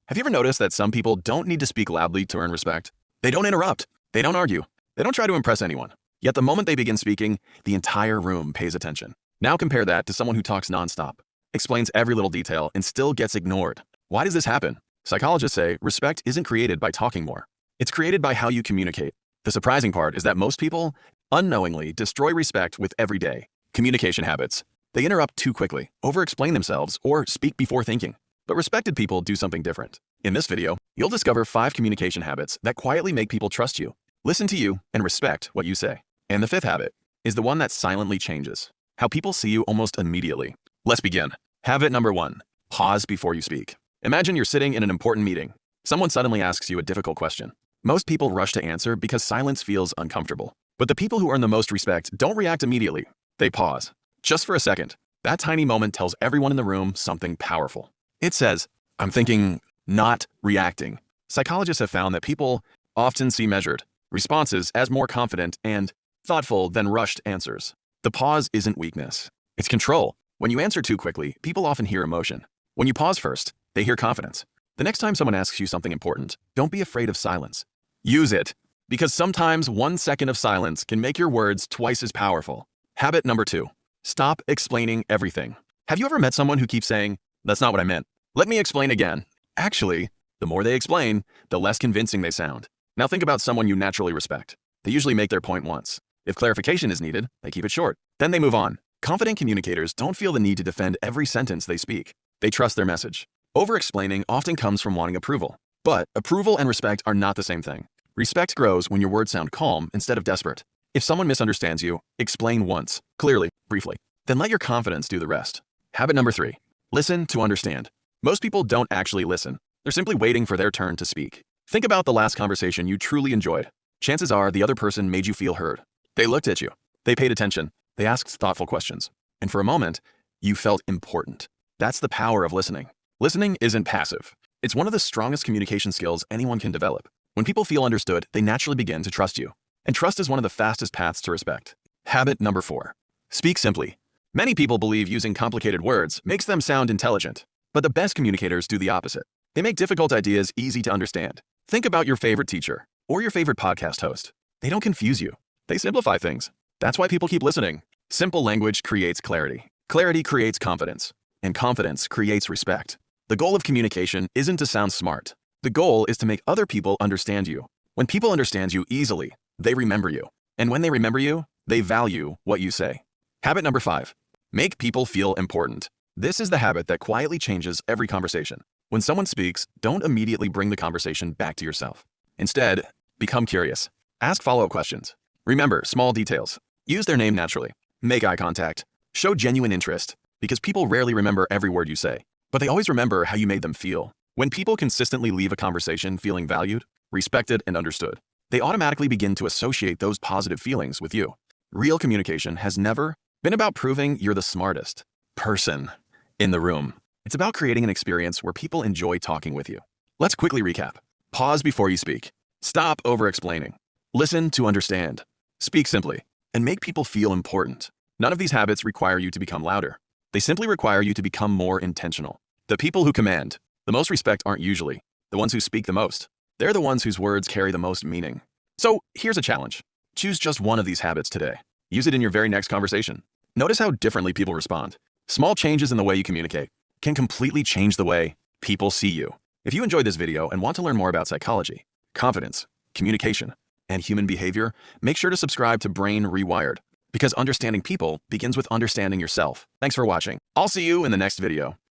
Have you ever noticed that some people don't need to speak loudly to earn respect? They don't interrupt. They don't argue. They don't try to impress anyone. Yet the moment they begin speaking, the entire room pays attention. Now compare that to someone who talks nonstop, explains every little detail, and still gets ignored. Why does this happen? Psychologists say respect isn't created by talking more. It's created by how you communicate. The surprising part is that most people unknowingly destroy respect with everyday communication habits. They interrupt too quickly, over-explain themselves, or speak before thinking. But respected people do something different. In this video, you'll discover 5 communication habits that quietly make people trust you, listen to you, and respect what you say. And the 5th habit is the one that silently changes how people see you almost immediately. Let's begin. Habit number 1, pause before you speak. Imagine you're sitting in an important meeting. Someone suddenly asks you a difficult question. Most people rush to answer because silence feels uncomfortable. But the people who earn the most respect don't react immediately. They pause. Just for a second. That tiny moment tells everyone in the room something powerful. It says, I'm thinking, not reacting. Psychologists have found that people often see measured responses as more confident and thoughtful than rushed answers. The pause isn't weakness. It's control. When you answer too quickly, people often hear emotion. When you pause first, they hear confidence. The next time someone asks you something important, don't be afraid of silence. Use it, because sometimes 1 second of silence can make your words twice as powerful. Habit number 2, stop explaining everything. Have you ever met someone who keeps saying, that's not what I meant. Let me explain again. Actually, the more they explain, the less convincing they sound. Now think about someone you naturally respect. They usually make their point once. If clarification is needed, they keep it short. Then they move on. Confident communicators don't feel the need to defend every sentence they speak. They trust their message. Over-explaining often comes from wanting approval. But approval and respect are not the same thing. Respect grows when your words sound calm instead of desperate. If someone misunderstands you, explain once, clearly, briefly. Then let your confidence do the rest. Habit number 3, listen to understand. Most people don't actually listen. They're simply waiting for their turn to speak. Think about the last conversation you truly enjoyed. Chances are the other person made you feel heard. They looked at you. They paid attention. They asked thoughtful questions. And for a moment, you felt important. That's the power of listening. Listening isn't passive. It's one of the strongest communication skills anyone can develop. When people feel understood, they naturally begin to trust you. And trust is one of the fastest paths to respect. Habit number 4, speak simply. Many people believe using complicated words makes them sound intelligent. But the best communicators do the opposite. They make difficult ideas easy to understand. Think about your favorite teacher or your favorite podcast host. They don't confuse you. They simplify things. That's why people keep listening. Simple language creates clarity. Clarity creates confidence. And confidence creates respect. The goal of communication isn't to sound smart. The goal is to make other people understand you. When people understand you easily, they remember you. And when they remember you, they value what you say. Habit number 5, make people feel important. This is the habit that quietly changes every conversation. When someone speaks, don't immediately bring the conversation back to yourself. Instead, become curious. Ask follow-up questions. Remember small details. Use their name naturally. Make eye contact. Show genuine interest. Because people rarely remember every word you say, but they always remember how you made them feel. When people consistently leave a conversation feeling valued, respected, and understood, they automatically begin to associate those positive feelings with you. Real communication has never been about proving you're the smartest person in the room. It's about creating an experience where people enjoy talking with you. Let's quickly recap. Pause before you speak. Stop over-explaining. Listen to understand. Speak simply. And make people feel important. None of these habits require you to become louder. They simply require you to become more intentional. The people who command the most respect aren't usually the ones who speak the most. They're the ones whose words carry the most meaning. So here's a challenge. Choose just one of these habits today. Use it in your very next conversation. Notice how differently people respond. Small changes in the way you communicate can completely change the way people see you. If you enjoyed this video and want to learn more about psychology, confidence, communication, and human behavior, make sure to subscribe to Brain Rewired, because understanding people begins with understanding yourself. Thanks for watching. I'll see you in the next video.